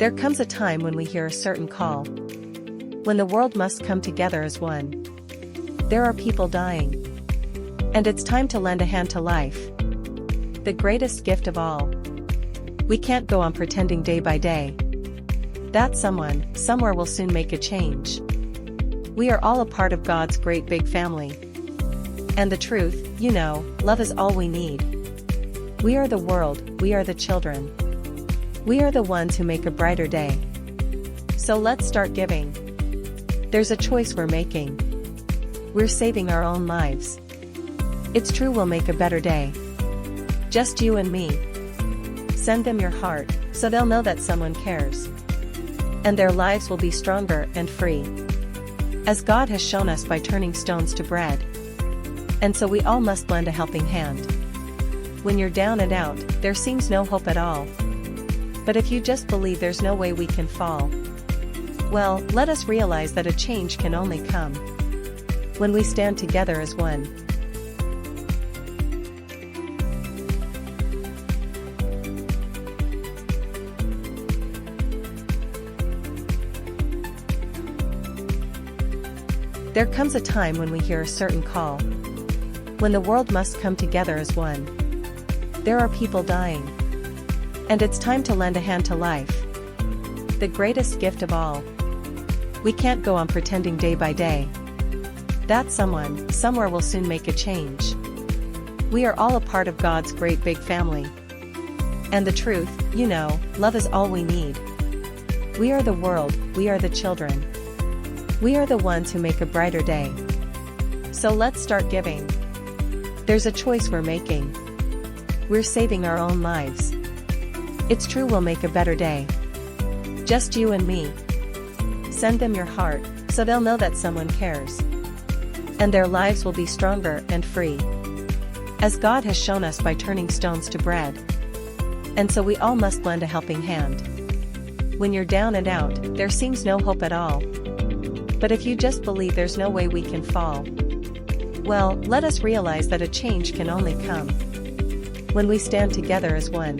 There comes a time when we hear a certain call, when the world must come together as one. There are people dying, and it's time to lend a hand to life, the greatest gift of all. We can't go on pretending day by day that someone, somewhere will soon make a change. We are all a part of God's great big family. And the truth, love is all we need. We are the world, we are the children. We are the ones who make a brighter day. So let's start giving. There's a choice we're making. We're saving our own lives. It's true, we'll make a better day. Just you and me. Send them your heart, so they'll know that someone cares. And their lives will be stronger and free, as God has shown us by turning stones to bread. And so we all must lend a helping hand. When you're down and out, there seems no hope at all. But if you just believe there's no way we can fall, well, let us realize that a change can only come when we stand together as one. There comes a time when we hear a certain call, when the world must come together as one. There are people dying, and it's time to lend a hand to life, the greatest gift of all. We can't go on pretending day by day that someone, somewhere will soon make a change. We are all a part of God's great big family. And the truth, love is all we need. We are the world, we are the children. We are the ones who make a brighter day. So let's start giving. There's a choice we're making. We're saving our own lives. It's true, we'll make a better day. Just you and me. Send them your heart, so they'll know that someone cares. And their lives will be stronger and free, as God has shown us by turning stones to bread. And so we all must lend a helping hand. When you're down and out, there seems no hope at all. But if you just believe there's no way we can fall, well, let us realize that a change can only come when we stand together as one.